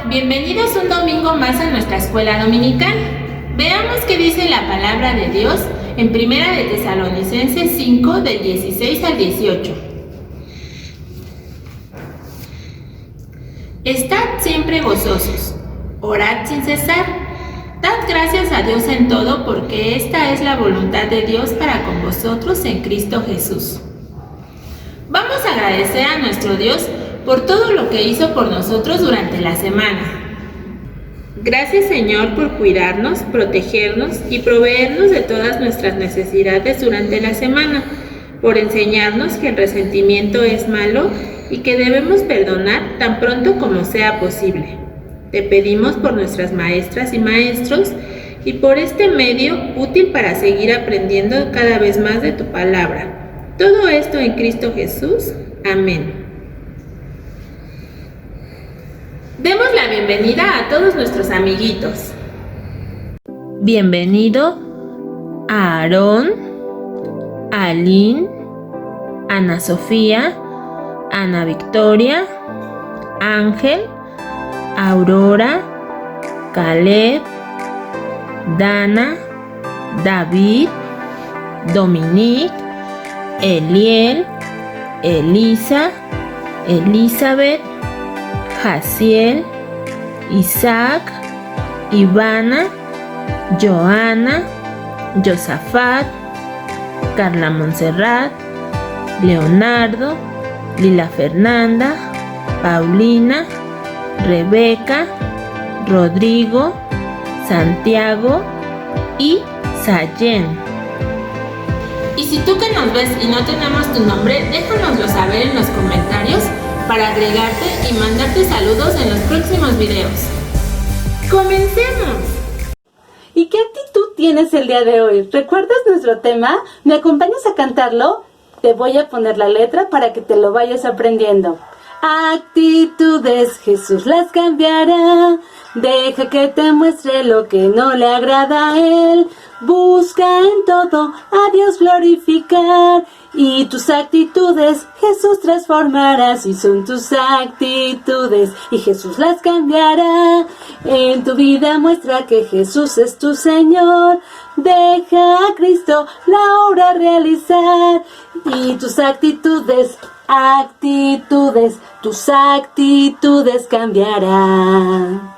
bienvenidos un domingo más a nuestra escuela dominical. Veamos qué dice la palabra de Dios en 1 de Tesalonicenses 5, del 16 al 18. Estad siempre gozosos, orad sin cesar, dad gracias a Dios en todo, porque esta es la voluntad de Dios para con vosotros en Cristo Jesús. Vamos a agradecer a nuestro Dios por todo lo que hizo por nosotros durante la semana. Gracias, Señor, por cuidarnos, protegernos y proveernos de todas nuestras necesidades durante la semana, por enseñarnos que el resentimiento es malo y que debemos perdonar tan pronto como sea posible. Te pedimos por nuestras maestras y maestros y por este medio útil para seguir aprendiendo cada vez más de tu palabra. Todo esto en Cristo Jesús. Amén. Demos la bienvenida a todos nuestros amiguitos. Bienvenido a Aarón, Aline, Ana Sofía, Ana Victoria, Ángel, Aurora, Caleb, Dana, David, Dominique, Eliel, Elisa, Elizabeth, Jaciel, Isaac, Ivana, Joana, Josafat, Carla Montserrat, Leonardo, Lila Fernanda, Paulina, Rebeca, Rodrigo, Santiago y Sayen. Y si tú que nos ves y no tenemos tu nombre, déjanoslo saber en los comentarios para agregarte y mandarte saludos en los próximos videos. ¡Comencemos! ¿Y qué actitud tienes el día de hoy? ¿Recuerdas nuestro tema? ¿Me acompañas a cantarlo? Te voy a poner la letra para que te lo vayas aprendiendo. Actitudes, Jesús las cambiará. Deja que te muestre lo que no le agrada a Él. Busca en todo a Dios glorificar. Y tus actitudes Jesús transformará. Si son tus actitudes y Jesús las cambiará. En tu vida muestra que Jesús es tu Señor. Deja a Cristo la obra realizar. Y tus actitudes tus actitudes cambiarán.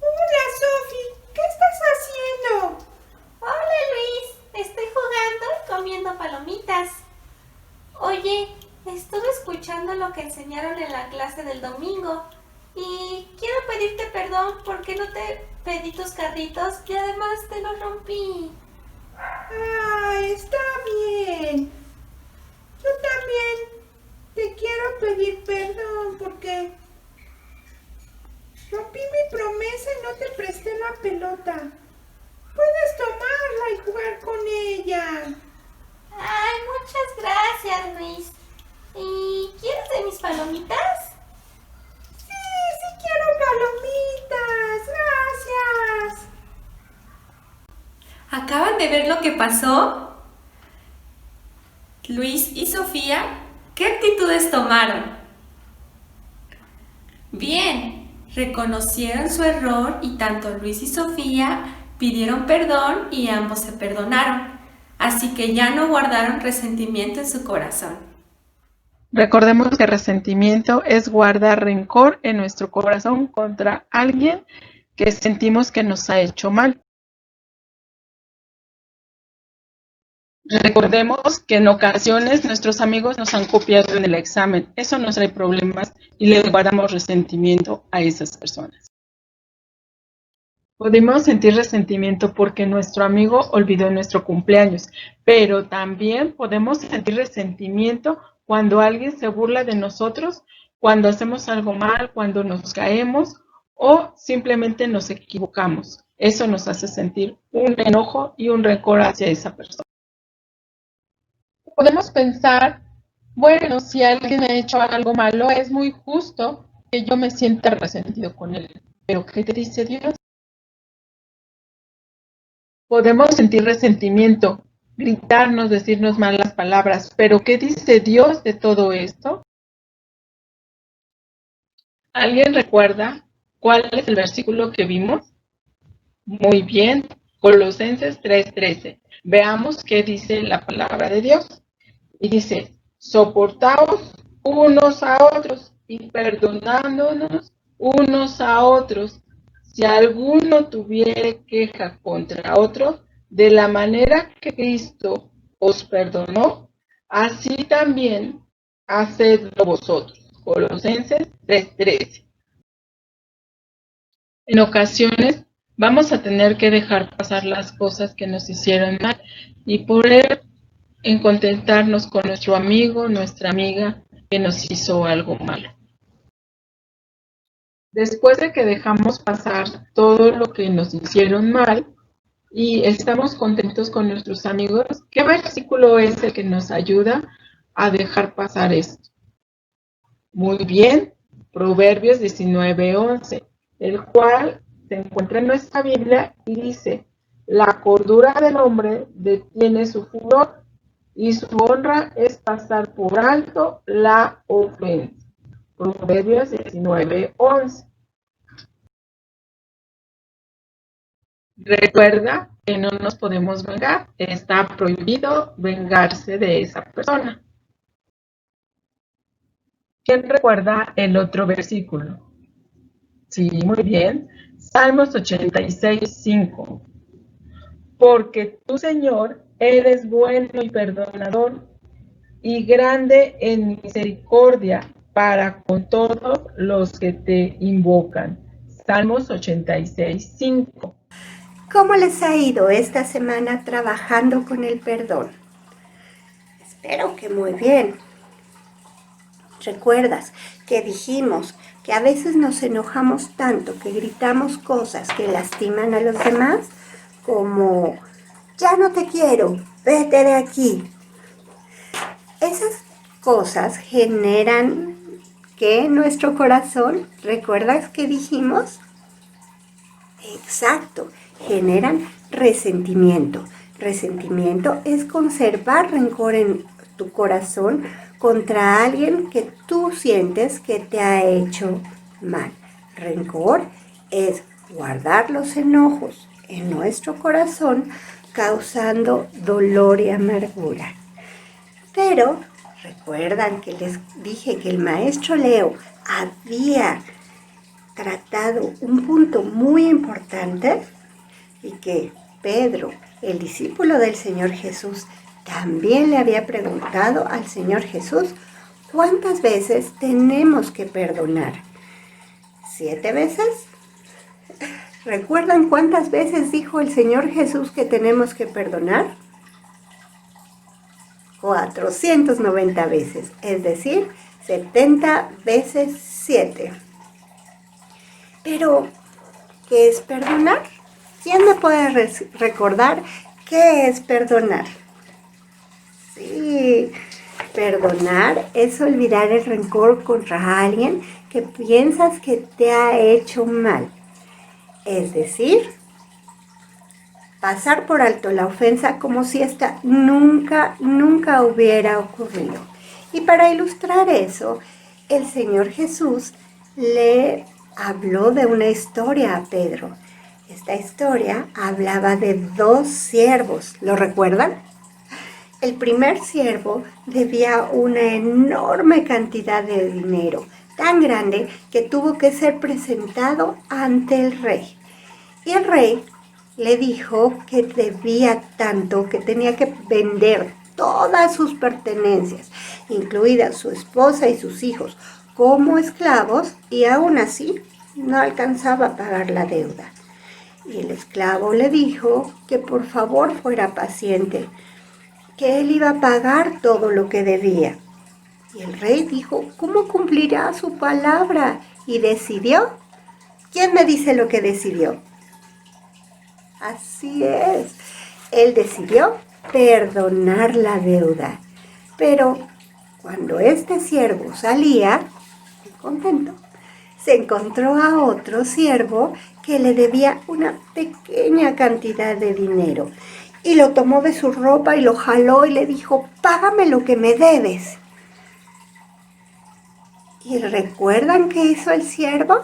Hola, Sofi, ¿qué estás haciendo? Hola, Luis, estoy jugando y comiendo palomitas. Oye, estuve escuchando lo que enseñaron en la clase del domingo y quiero pedirte perdón porque no te pedí tus carritos y además te los rompí. Ay, está bien. Yo también te quiero pedir perdón porque rompí mi promesa y no te presté la pelota. Puedes tomarla y jugar con ella. Ay, muchas gracias, Luis. ¿Y quieres de mis palomitas? Sí quiero palomitas. Gracias. ¿Acaban de ver lo que pasó? Luis y Sofía, ¿qué actitudes tomaron? Bien, reconocieron su error y tanto Luis y Sofía pidieron perdón y ambos se perdonaron, así que ya no guardaron resentimiento en su corazón. Recordemos que resentimiento es guardar rencor en nuestro corazón contra alguien que sentimos que nos ha hecho mal. Recordemos que en ocasiones nuestros amigos nos han copiado en el examen. Eso nos trae problemas y le guardamos resentimiento a esas personas. Podemos sentir resentimiento porque nuestro amigo olvidó nuestro cumpleaños, pero también podemos sentir resentimiento cuando alguien se burla de nosotros, cuando hacemos algo mal, cuando nos caemos o simplemente nos equivocamos. Eso nos hace sentir un enojo y un rencor hacia esa persona. Podemos pensar, bueno, si alguien ha hecho algo malo, es muy justo que yo me sienta resentido con él. Pero ¿qué te dice Dios? Podemos sentir resentimiento, gritarnos, decirnos malas palabras, pero ¿qué dice Dios de todo esto? ¿Alguien recuerda cuál es el versículo que vimos? Muy bien, Colosenses 3:13. Veamos qué dice la palabra de Dios. Y dice, soportaos unos a otros y perdonándonos unos a otros. Si alguno tuviere queja contra otro, de la manera que Cristo os perdonó, así también hacedlo vosotros. Colosenses 3:13. En ocasiones vamos a tener que dejar pasar las cosas que nos hicieron mal y poder en contentarnos con nuestro amigo, nuestra amiga que nos hizo algo malo. Después de que dejamos pasar todo lo que nos hicieron mal y estamos contentos con nuestros amigos, ¿qué versículo es el que nos ayuda a dejar pasar esto? Muy bien, Proverbios 19:11, el cual se encuentra en nuestra Biblia y dice, la cordura del hombre detiene su furor y su honra es pasar por alto la ofensa. Proverbios 19:11. Recuerda que no nos podemos vengar, está prohibido vengarse de esa persona. ¿Quién recuerda el otro versículo? Sí, muy bien. Salmos 86:5. Porque tú, Señor, eres bueno y perdonador y grande en misericordia para con todos los que te invocan. Salmos 86:5. ¿Cómo les ha ido esta semana trabajando con el perdón? Espero que muy bien. ¿Recuerdas que dijimos que a veces nos enojamos tanto que gritamos cosas que lastiman a los demás? Como, ya no te quiero, vete de aquí. Esas cosas generan que en nuestro corazón, ¿recuerdas que dijimos? Exacto, generan resentimiento. Resentimiento es conservar rencor en tu corazón contra alguien que tú sientes que te ha hecho mal. Rencor es guardar los enojos en nuestro corazón causando dolor y amargura. Pero recuerdan que les dije que el maestro Leo había tratado un punto muy importante y que Pedro, el discípulo del Señor Jesús, también le había preguntado al Señor Jesús cuántas veces tenemos que perdonar. ¿7 veces? ¿Recuerdan cuántas veces dijo el Señor Jesús que tenemos que perdonar? 490 veces, es decir, 70 veces 7. Pero, ¿qué es perdonar? ¿Quién me puede recordar qué es perdonar? Sí, perdonar es olvidar el rencor contra alguien que piensas que te ha hecho mal. Es decir, pasar por alto la ofensa como si esta nunca hubiera ocurrido. Y para ilustrar eso, el Señor Jesús le habló de una historia a Pedro. Esta historia hablaba de 2 siervos, ¿lo recuerdan? El primer siervo debía una enorme cantidad de dinero, tan grande que tuvo que ser presentado ante el rey. Y el rey le dijo que debía tanto que tenía que vender todas sus pertenencias, incluidas su esposa y sus hijos, como esclavos, y aún así no alcanzaba a pagar la deuda. Y el esclavo le dijo que por favor fuera paciente, que él iba a pagar todo lo que debía. Y el rey dijo, ¿cómo cumplirá su palabra? Y decidió. ¿Quién me dice lo que decidió? Así es, él decidió perdonar la deuda. Pero cuando este siervo salía, contento, se encontró a otro siervo que le debía una pequeña cantidad de dinero. Y lo tomó de su ropa y lo jaló y le dijo, págame lo que me debes. ¿Y recuerdan qué hizo el siervo?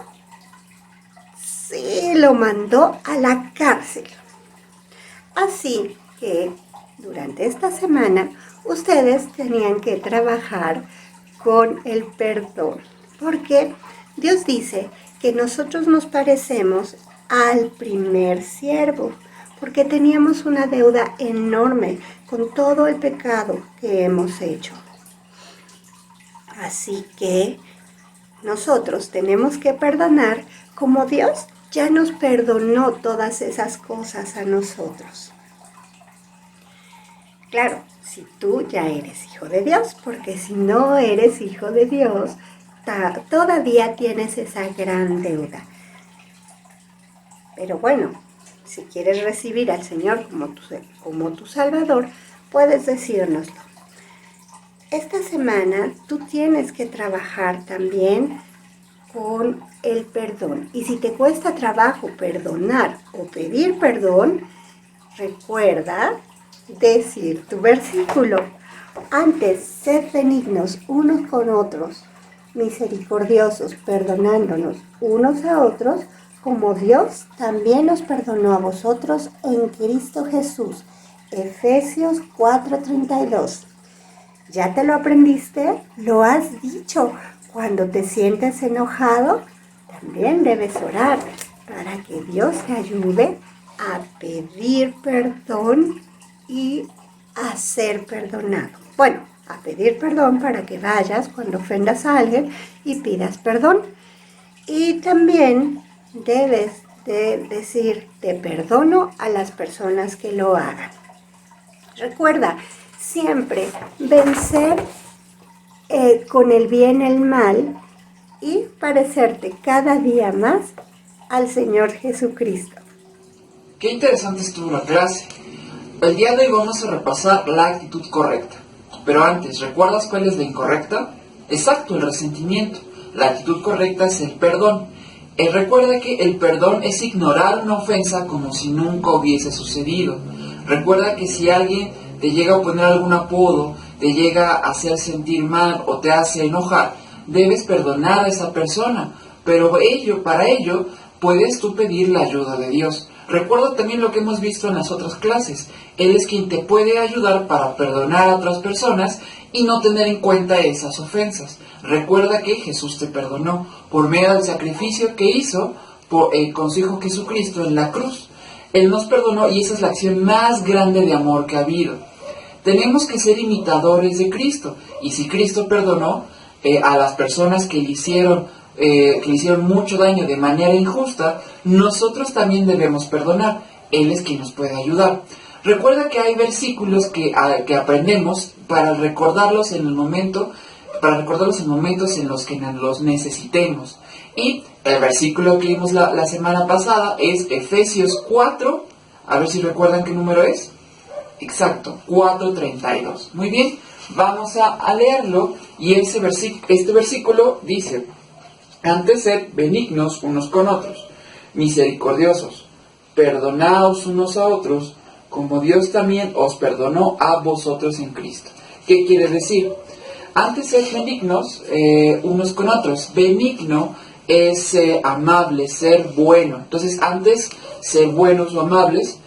Sí, lo mandó a la cárcel. Así que durante esta semana ustedes tenían que trabajar con el perdón, porque Dios dice que nosotros nos parecemos al primer siervo, porque teníamos una deuda enorme con todo el pecado que hemos hecho. Así que nosotros tenemos que perdonar como Dios ya nos perdonó todas esas cosas a nosotros. Claro, si tú ya eres hijo de Dios, porque si no eres hijo de Dios, todavía tienes esa gran deuda. Pero bueno, si quieres recibir al Señor como tu Salvador, puedes decírnoslo. Esta semana tú tienes que trabajar también con el perdón. Y si te cuesta trabajo perdonar o pedir perdón, recuerda decir tu versículo. Antes, sed benignos unos con otros, misericordiosos, perdonándonos unos a otros, como Dios también nos perdonó a vosotros en Cristo Jesús. Efesios 4:32. ¿Ya te lo aprendiste? ¿Lo has dicho? Cuando te sientes enojado, también debes orar para que Dios te ayude a pedir perdón y a ser perdonado. Bueno, a pedir perdón para que vayas cuando ofendas a alguien y pidas perdón. Y también debes de decir, te perdono a las personas que lo hagan. Recuerda, siempre vencer con el bien el mal y parecerte cada día más al Señor Jesucristo. Qué interesante estuvo la clase. El día de hoy vamos a repasar la actitud correcta. Pero antes, ¿recuerdas cuál es la incorrecta? Exacto, el resentimiento. La actitud correcta es el perdón. Recuerda que el perdón es ignorar una ofensa como si nunca hubiese sucedido. Recuerda que si alguien te llega a poner algún apodo, te llega a hacer sentir mal o te hace enojar, debes perdonar a esa persona. Pero para ello, puedes tú pedir la ayuda de Dios. Recuerda también lo que hemos visto en las otras clases. Él es quien te puede ayudar para perdonar a otras personas y no tener en cuenta esas ofensas. Recuerda que Jesús te perdonó por medio del sacrificio que hizo con su Hijo Jesucristo en la cruz. Él nos perdonó y esa es la acción más grande de amor que ha habido. Tenemos que ser imitadores de Cristo. Y si Cristo perdonó a las personas que le hicieron mucho daño de manera injusta, nosotros también debemos perdonar. Él es quien nos puede ayudar. Recuerda que hay versículos que aprendemos para recordarlos en momentos en los que los necesitemos. Y el versículo que vimos la semana pasada es Efesios 4, a ver si recuerdan qué número es. Exacto, 4:32. Muy bien, vamos a leerlo y este versículo dice: antes sed benignos unos con otros, misericordiosos, perdonaos unos a otros, como Dios también os perdonó a vosotros en Cristo. ¿Qué quiere decir? Antes sed benignos unos con otros. Benigno es amable, ser bueno. Entonces, antes ser buenos o amables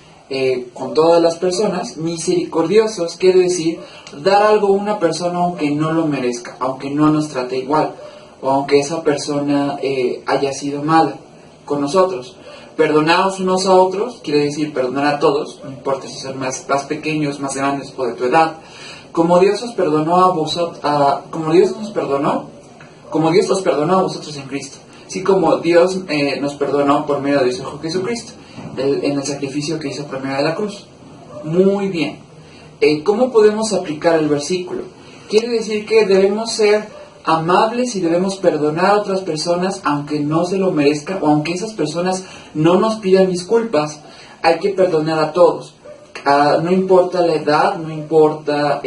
con todas las personas. Misericordiosos quiere decir dar algo a una persona aunque no lo merezca, aunque no nos trate igual, o aunque esa persona haya sido mala con nosotros. Perdonaos unos a otros quiere decir perdonar a todos, no importa si son más pequeños, más grandes o de tu edad. Como Dios os perdonó como Dios os perdonó a vosotros en Cristo. Así como Dios nos perdonó por medio de su Hijo Jesucristo, en el sacrificio que hizo por medio de la cruz. Muy bien. ¿Cómo podemos aplicar el versículo? Quiere decir que debemos ser amables y debemos perdonar a otras personas aunque no se lo merezcan o aunque esas personas no nos pidan disculpas. Hay que perdonar a todos. No importa la edad, no importa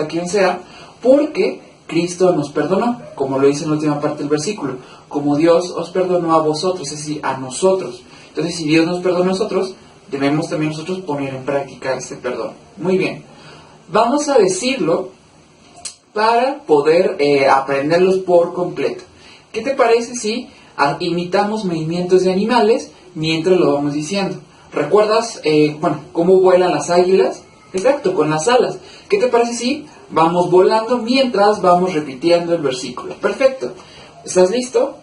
quién sea, porque Cristo nos perdonó, como lo dice en la última parte del versículo, como Dios os perdonó a vosotros, es decir, a nosotros. Entonces, si Dios nos perdonó a nosotros, debemos también nosotros poner en práctica este perdón. Muy bien, vamos a decirlo para poder aprenderlos por completo. ¿Qué te parece si imitamos movimientos de animales mientras lo vamos diciendo? ¿Recuerdas cómo vuelan las águilas? Exacto, con las alas. ¿Qué te parece si vamos volando mientras vamos repitiendo el versículo? Perfecto. ¿Estás listo?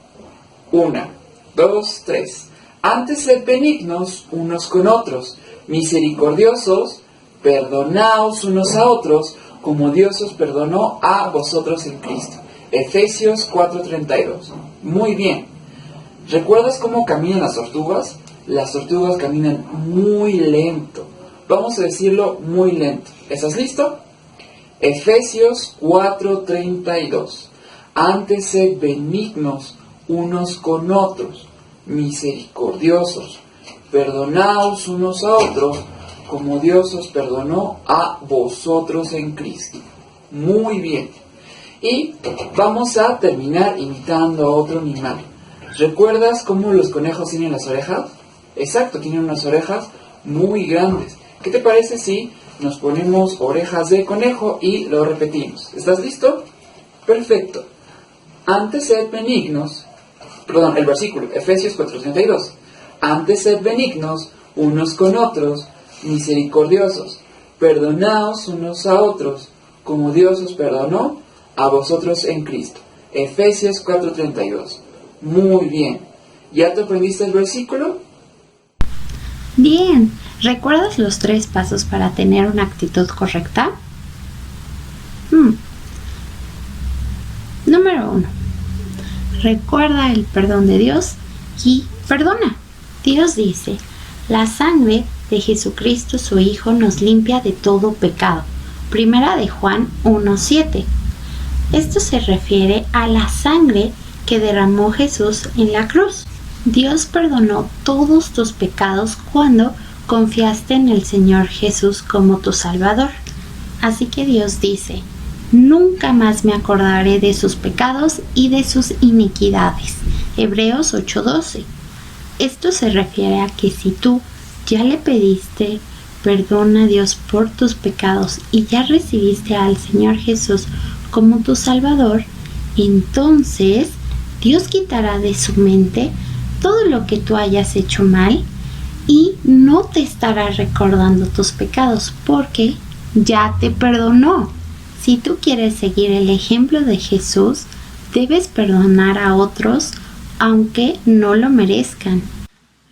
1, 2, 3. Antes sed benignos unos con otros, misericordiosos, perdonaos unos a otros, como Dios os perdonó a vosotros en Cristo. Efesios 4:32. Muy bien. ¿Recuerdas cómo caminan las tortugas? Las tortugas caminan muy lento. Vamos a decirlo muy lento. ¿Estás listo? Efesios 4:32. Antes sed benignos unos con otros, misericordiosos, perdonaos unos a otros, como Dios os perdonó a vosotros en Cristo. Muy bien. Y vamos a terminar imitando a otro animal. ¿Recuerdas cómo los conejos tienen las orejas? Exacto, tienen unas orejas muy grandes. ¿Qué te parece si nos ponemos orejas de conejo y lo repetimos? ¿Estás listo? Perfecto. Antes sed benignos, el versículo, Efesios 4:32. Antes sed benignos unos con otros, misericordiosos, perdonaos unos a otros, como Dios os perdonó a vosotros en Cristo. Efesios 4:32. Muy bien. ¿Ya te aprendiste el versículo? Bien. ¿Recuerdas los 3 pasos para tener una actitud correcta? Número 1. Recuerda el perdón de Dios y perdona. Dios dice, la sangre de Jesucristo su Hijo nos limpia de todo pecado. Primera de Juan 1:7. Esto se refiere a la sangre que derramó Jesús en la cruz. Dios perdonó todos tus pecados cuando confiaste en el Señor Jesús como tu Salvador. Así que Dios dice, nunca más me acordaré de sus pecados y de sus iniquidades. Hebreos 8:12. Esto se refiere a que si tú ya le pediste perdón a Dios por tus pecados y ya recibiste al Señor Jesús como tu Salvador, entonces Dios quitará de su mente todo lo que tú hayas hecho mal y no te estará recordando tus pecados porque ya te perdonó. Si tú quieres seguir el ejemplo de Jesús, debes perdonar a otros aunque no lo merezcan.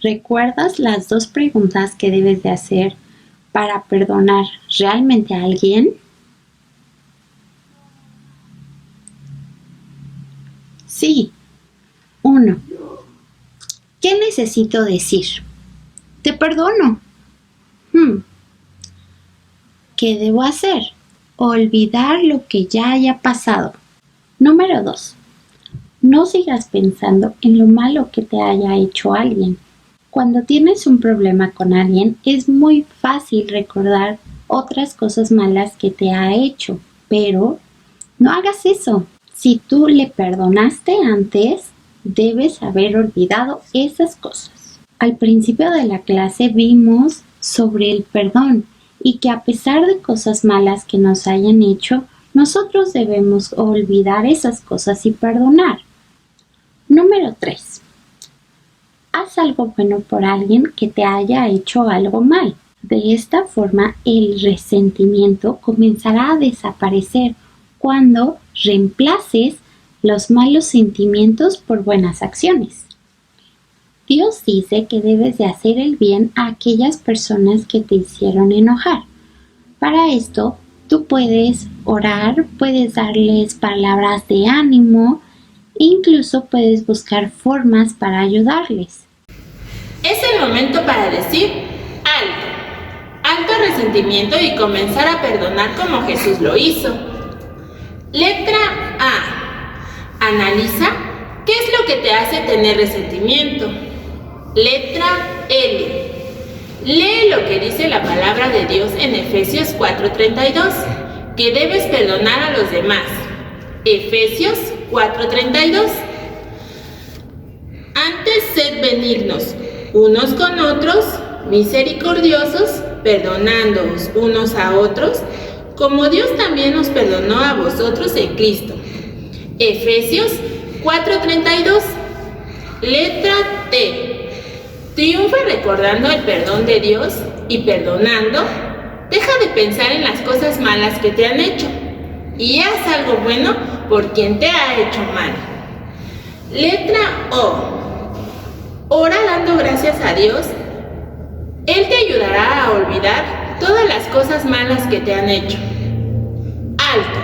¿Recuerdas las 2 preguntas que debes de hacer para perdonar realmente a alguien? Sí. 1. ¿Qué necesito decir? Te perdono. ¿Qué debo hacer? Olvidar lo que ya haya pasado. Número 2. No sigas pensando en lo malo que te haya hecho alguien. Cuando tienes un problema con alguien, es muy fácil recordar otras cosas malas que te ha hecho, pero no hagas eso. Si tú le perdonaste antes, debes haber olvidado esas cosas. Al principio de la clase vimos sobre el perdón y que a pesar de cosas malas que nos hayan hecho, nosotros debemos olvidar esas cosas y perdonar. Número 3. Haz algo bueno por alguien que te haya hecho algo mal. De esta forma, el resentimiento comenzará a desaparecer cuando reemplaces los malos sentimientos por buenas acciones. Dios dice que debes de hacer el bien a aquellas personas que te hicieron enojar. Para esto, tú puedes orar, puedes darles palabras de ánimo, e incluso puedes buscar formas para ayudarles. Es el momento para decir alto. Alto resentimiento y comenzar a perdonar como Jesús lo hizo. Letra A. Analiza qué es lo que te hace tener resentimiento. Letra L. Lee lo que dice la palabra de Dios en Efesios 4:32, que debes perdonar a los demás. Efesios 4:32. Antes sed benignos unos con otros, misericordiosos, perdonándoos unos a otros, como Dios también os perdonó a vosotros en Cristo. Efesios 4:32. Letra T. Triunfa recordando el perdón de Dios y perdonando. Deja de pensar en las cosas malas que te han hecho y haz algo bueno por quien te ha hecho mal. Letra O. Ora dando gracias a Dios. Él te ayudará a olvidar todas las cosas malas que te han hecho. Alto.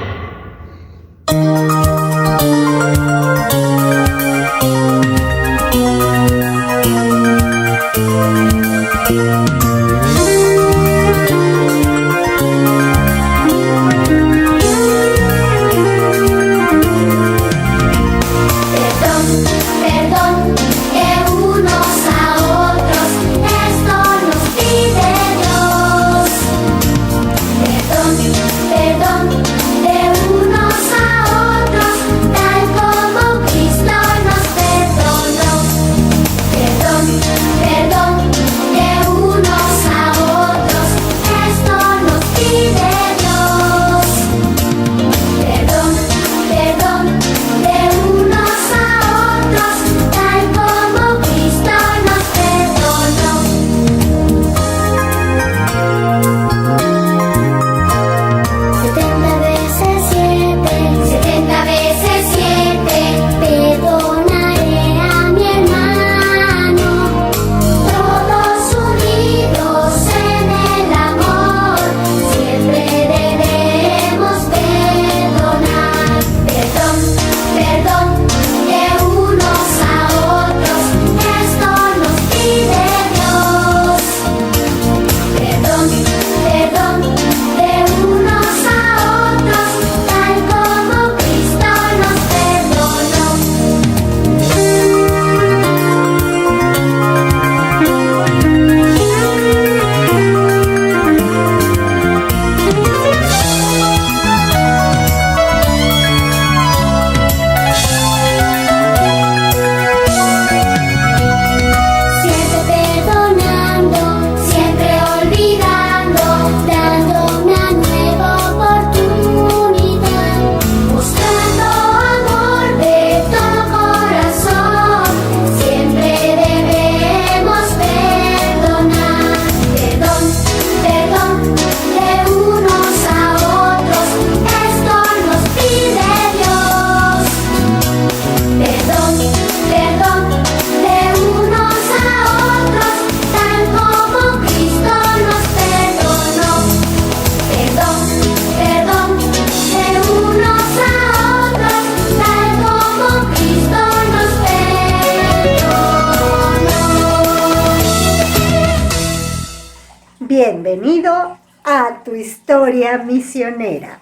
Bienvenido a tu historia misionera.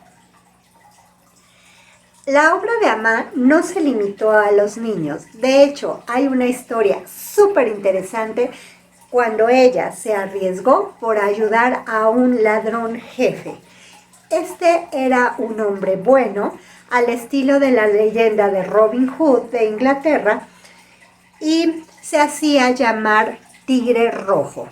La obra de Amá no se limitó a los niños. De hecho, hay una historia súper interesante cuando ella se arriesgó por ayudar a un ladrón jefe. Este era un hombre bueno, al estilo de la leyenda de Robin Hood de Inglaterra, y se hacía llamar Tigre Rojo.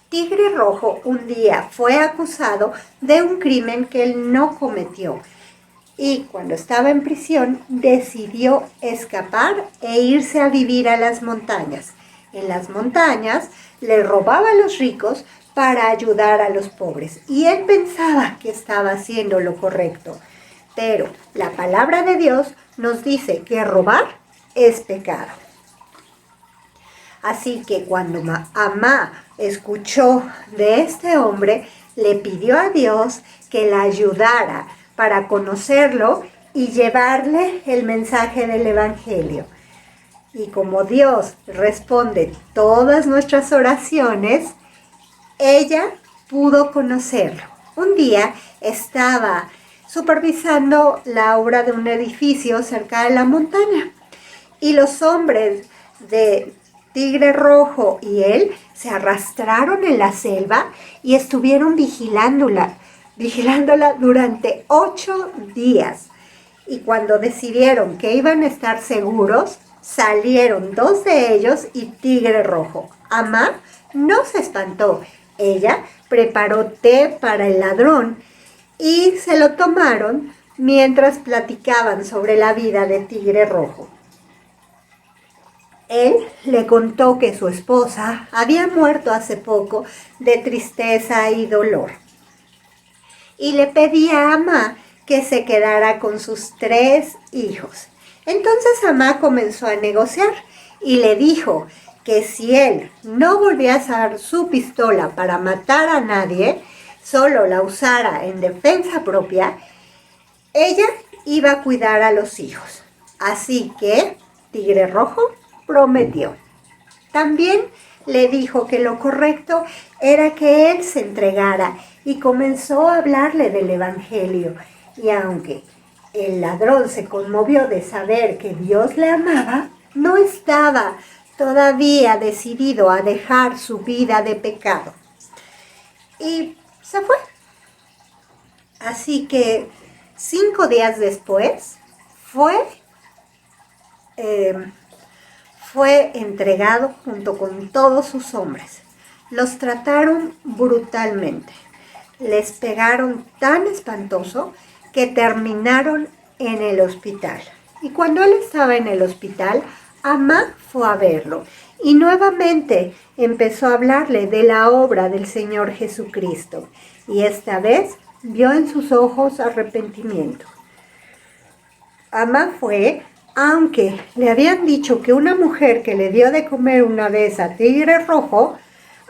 Tigre Rojo un día fue acusado de un crimen que él no cometió y cuando estaba en prisión decidió escapar e irse a vivir a las montañas. En las montañas le robaba a los ricos para ayudar a los pobres y él pensaba que estaba haciendo lo correcto. Pero la palabra de Dios nos dice que robar es pecado. Así que cuando Amá escuchó de este hombre, le pidió a Dios que la ayudara para conocerlo y llevarle el mensaje del Evangelio. Y como Dios responde todas nuestras oraciones, ella pudo conocerlo. Un día estaba supervisando la obra de un edificio cerca de la montaña y los hombres de Tigre Rojo y él se arrastraron en la selva y estuvieron vigilándola durante 8 días. Y cuando decidieron que iban a estar seguros, salieron 2 de ellos y Tigre Rojo. Amá no se espantó. Ella preparó té para el ladrón y se lo tomaron mientras platicaban sobre la vida de Tigre Rojo. Él le contó que su esposa había muerto hace poco de tristeza y dolor. Y le pedía a Amá que se quedara con sus 3 hijos. Entonces Amá comenzó a negociar y le dijo que si él no volvía a usar su pistola para matar a nadie, solo la usara en defensa propia, ella iba a cuidar a los hijos. Así que Tigre Rojo prometió. También le dijo que lo correcto era que él se entregara y comenzó a hablarle del Evangelio. Y aunque el ladrón se conmovió de saber que Dios le amaba, no estaba todavía decidido a dejar su vida de pecado. Y se fue. Así que 5 días después fue entregado junto con todos sus hombres. Los trataron brutalmente. Les pegaron tan espantoso que terminaron en el hospital. Y cuando él estaba en el hospital, Amá fue a verlo y nuevamente empezó a hablarle de la obra del Señor Jesucristo. Y esta vez vio en sus ojos arrepentimiento. Amá fue, aunque le habían dicho que una mujer que le dio de comer una vez a Tigre Rojo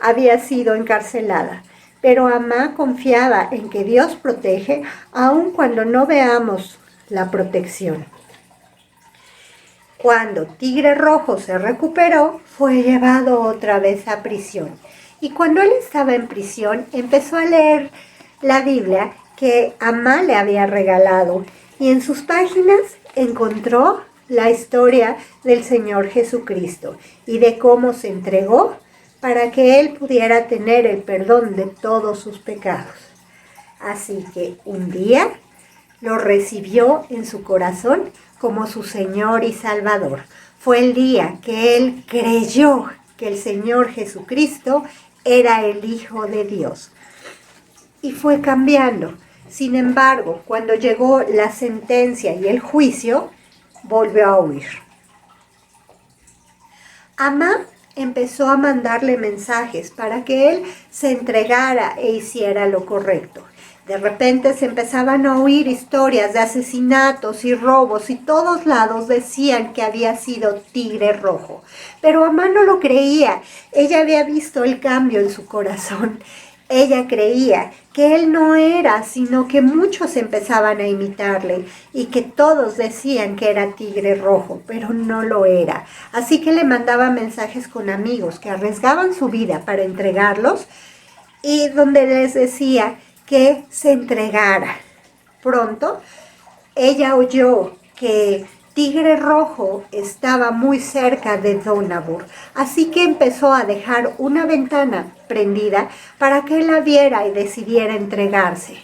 había sido encarcelada. Pero Amá confiaba en que Dios protege aun cuando no veamos la protección. Cuando Tigre Rojo se recuperó, fue llevado otra vez a prisión. Y cuando él estaba en prisión, empezó a leer la Biblia que Amá le había regalado. Y en sus páginas encontró la historia del Señor Jesucristo y de cómo se entregó para que él pudiera tener el perdón de todos sus pecados. Así que un día lo recibió en su corazón como su Señor y Salvador. Fue el día que él creyó que el Señor Jesucristo era el Hijo de Dios. Y fue cambiando. Sin embargo, cuando llegó la sentencia y el juicio, volvió a huir. Amá empezó a mandarle mensajes para que él se entregara e hiciera lo correcto. De repente se empezaban a oír historias de asesinatos y robos y todos lados decían que había sido Tigre Rojo. Pero Amá no lo creía. Ella había visto el cambio en su corazón. Ella creía que él no era, sino que muchos empezaban a imitarle y que todos decían que era Tigre Rojo, pero no lo era. Así que le mandaba mensajes con amigos que arriesgaban su vida para entregarlos y donde les decía que se entregara. Pronto, ella oyó que Tigre Rojo estaba muy cerca de Donabur, así que empezó a dejar una ventana prendida para que él la viera y decidiera entregarse.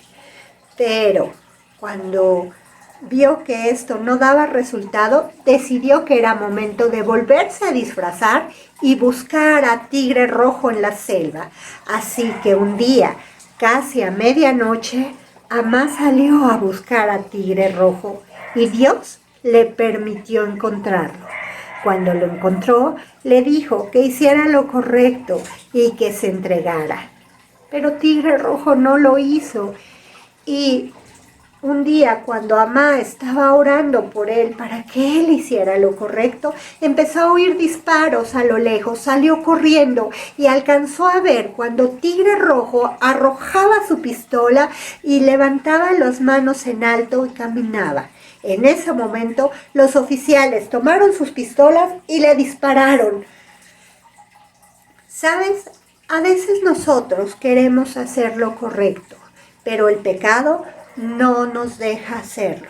Pero cuando vio que esto no daba resultado, decidió que era momento de volverse a disfrazar y buscar a Tigre Rojo en la selva. Así que un día, casi a medianoche, Amá salió a buscar a Tigre Rojo y Dios le permitió encontrarlo. Cuando lo encontró, le dijo que hiciera lo correcto y que se entregara. Pero Tigre Rojo no lo hizo. Y un día, cuando Amá estaba orando por él para que él hiciera lo correcto, empezó a oír disparos a lo lejos, salió corriendo y alcanzó a ver cuando Tigre Rojo arrojaba su pistola y levantaba las manos en alto y caminaba. En ese momento, los oficiales tomaron sus pistolas y le dispararon. ¿Sabes? A veces nosotros queremos hacer lo correcto, pero el pecado no nos deja hacerlo.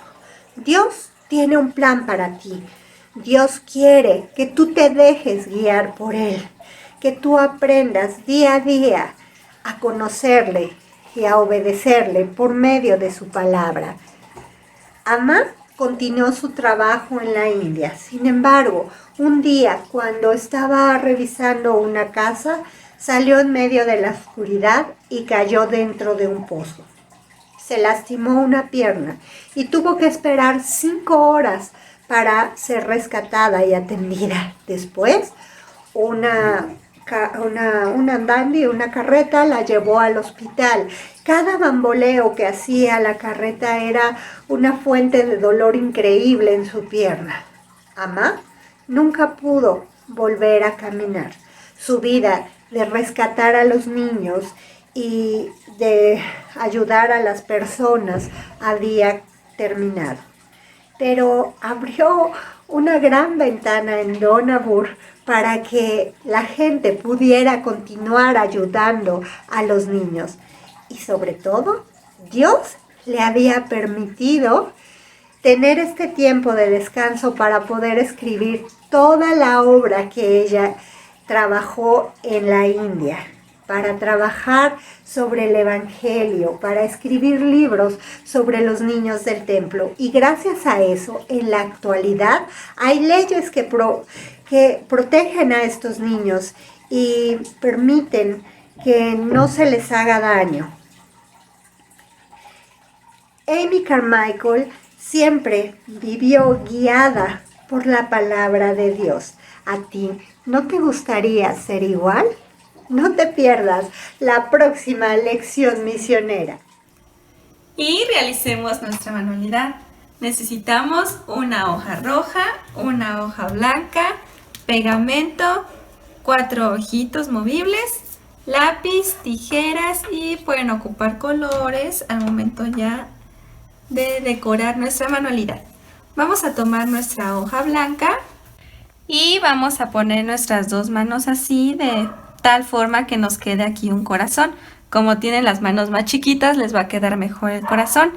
Dios tiene un plan para ti. Dios quiere que tú te dejes guiar por Él, que tú aprendas día a día a conocerle y a obedecerle por medio de su palabra. Amá continuó su trabajo en la India. Sin embargo, un día, cuando estaba revisando una casa, salió en medio de la oscuridad y cayó dentro de un pozo. se lastimó una pierna y tuvo que esperar 5 horas para ser rescatada y atendida. Después, una andandi, una carreta, la llevó al hospital. Cada bamboleo que hacía la carreta era una fuente de dolor increíble en su pierna. Amá nunca pudo volver a caminar. Su vida de rescatar a los niños y de ayudar a las personas había terminado. Pero abrió una gran ventana en Dohnavur para que la gente pudiera continuar ayudando a los niños. Y sobre todo, Dios le había permitido tener este tiempo de descanso para poder escribir toda la obra que ella trabajó en la India, para trabajar sobre el Evangelio, para escribir libros sobre los niños del templo. Y gracias a eso, en la actualidad, hay leyes que protegen a estos niños y permiten que no se les haga daño. Amy Carmichael siempre vivió guiada por la palabra de Dios. ¿A ti no te gustaría ser igual? No te pierdas la próxima lección misionera. Y realicemos nuestra manualidad. Necesitamos una hoja roja, una hoja blanca, pegamento, 4 ojitos movibles, lápiz, tijeras y pueden ocupar colores al momento ya de decorar nuestra manualidad. Vamos a tomar nuestra hoja blanca y vamos a poner nuestras 2 manos así de tal forma que nos quede aquí un corazón. Como tienen las manos más chiquitas, les va a quedar mejor el corazón.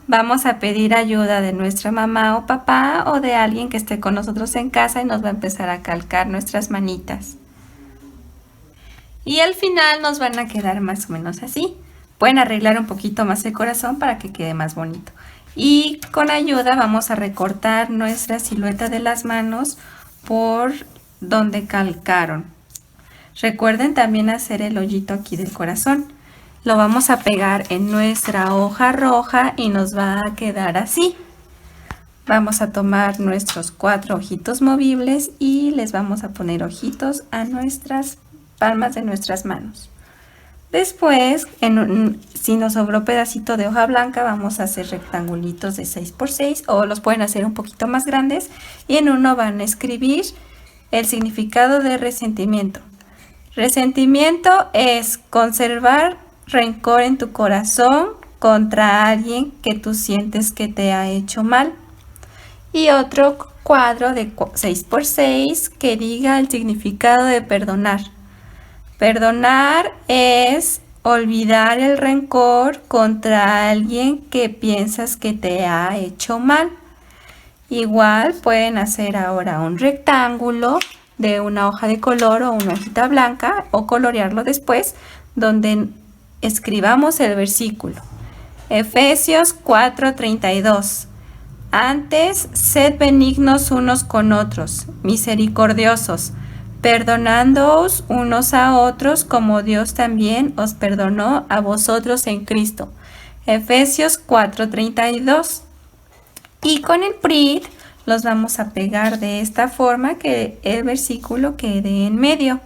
Vamos a pedir ayuda de nuestra mamá o papá o de alguien que esté con nosotros en casa y nos va a empezar a calcar nuestras manitas. Y al final nos van a quedar más o menos así. Pueden arreglar un poquito más el corazón para que quede más bonito. Y con ayuda vamos a recortar nuestra silueta de las manos por donde calcaron. Recuerden también hacer el hoyito aquí del corazón. Lo vamos a pegar en nuestra hoja roja y nos va a quedar así. Vamos a tomar nuestros 4 ojitos movibles y les vamos a poner ojitos a nuestras palmas de nuestras manos. Después, si nos sobró pedacito de hoja blanca, vamos a hacer rectangulitos de 6x6 o los pueden hacer un poquito más grandes y en uno van a escribir el significado de resentimiento. Resentimiento es conservar rencor en tu corazón contra alguien que tú sientes que te ha hecho mal. Y otro cuadro de 6x6 que diga el significado de perdonar. Perdonar es olvidar el rencor contra alguien que piensas que te ha hecho mal. Igual pueden hacer ahora un rectángulo de una hoja de color o una hojita blanca o colorearlo después donde escribamos el versículo. Efesios 4:32. Antes, sed benignos unos con otros, misericordiosos, perdonándoos unos a otros como Dios también os perdonó a vosotros en Cristo. Efesios 4:32. Y con el PRIT los vamos a pegar de esta forma que el versículo quede en medio.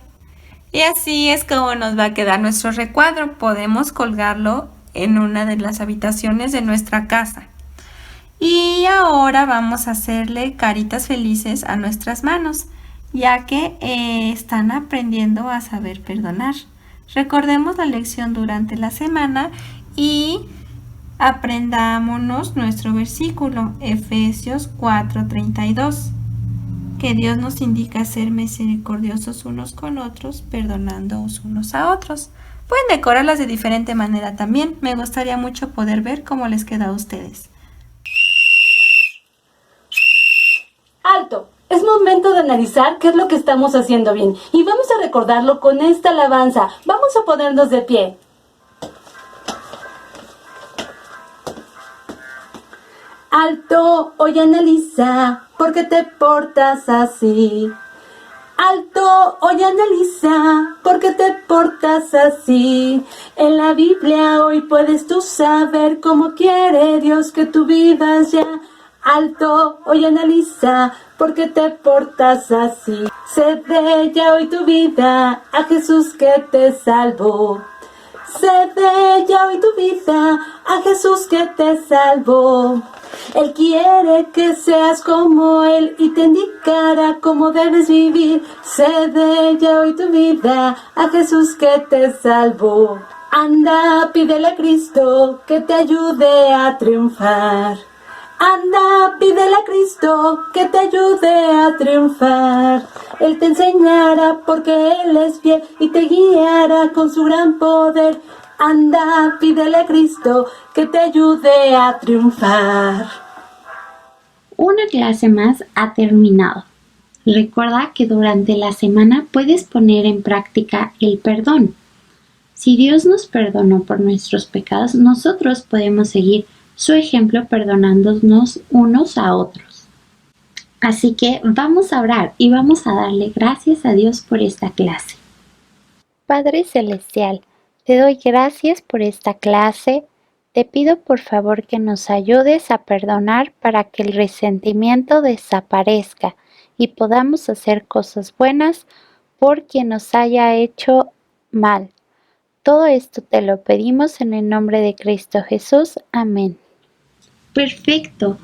Y así es como nos va a quedar nuestro recuadro. Podemos colgarlo en una de las habitaciones de nuestra casa. Y ahora vamos a hacerle caritas felices a nuestras manos, ya que están aprendiendo a saber perdonar. Recordemos la lección durante la semana y aprendámonos nuestro versículo, Efesios 4:32, que Dios nos indica ser misericordiosos unos con otros, perdonándoos unos a otros. Pueden decorarlas de diferente manera también. Me gustaría mucho poder ver cómo les queda a ustedes. ¡Alto! Es momento de analizar qué es lo que estamos haciendo bien. Y vamos a recordarlo con esta alabanza. Vamos a ponernos de pie. Alto, hoy analiza por qué te portas así. Alto. Alto, oye, analiza, ¿por qué te portas así? En la Biblia hoy puedes tú saber cómo quiere Dios que tú vivas ya. Alto, oye, analiza, ¿por qué te portas así? Cede ya hoy tu vida a Jesús que te salvó. Cede ya hoy tu vida a Jesús que te salvó. Él quiere que seas como Él y te indicará cómo debes vivir. Cede ya hoy tu vida a Jesús que te salvó. Anda, pídele a Cristo que te ayude a triunfar. Anda, pídele a Cristo que te ayude a triunfar. Él te enseñará porque Él es fiel y te guiará con su gran poder. Anda, pídele a Cristo que te ayude a triunfar. Una clase más ha terminado. Recuerda que durante la semana puedes poner en práctica el perdón. Si Dios nos perdonó por nuestros pecados, nosotros podemos seguir su ejemplo perdonándonos unos a otros. Así que vamos a orar y vamos a darle gracias a Dios por esta clase. Padre Celestial, te doy gracias por esta clase. Te pido por favor que nos ayudes a perdonar para que el resentimiento desaparezca y podamos hacer cosas buenas por quien nos haya hecho mal. Todo esto te lo pedimos en el nombre de Cristo Jesús. Amén. Perfecto.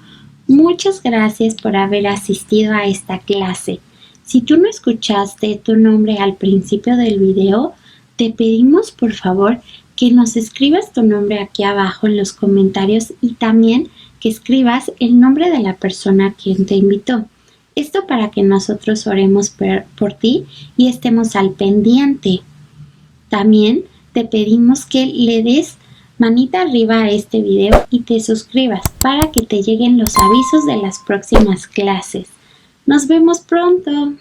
Muchas gracias por haber asistido a esta clase. Si tú no escuchaste tu nombre al principio del video, te pedimos por favor que nos escribas tu nombre aquí abajo en los comentarios y también que escribas el nombre de la persona quien te invitó. Esto para que nosotros oremos por ti y estemos al pendiente. También te pedimos que le des manita arriba a este video y te suscribas para que te lleguen los avisos de las próximas clases. Nos vemos pronto.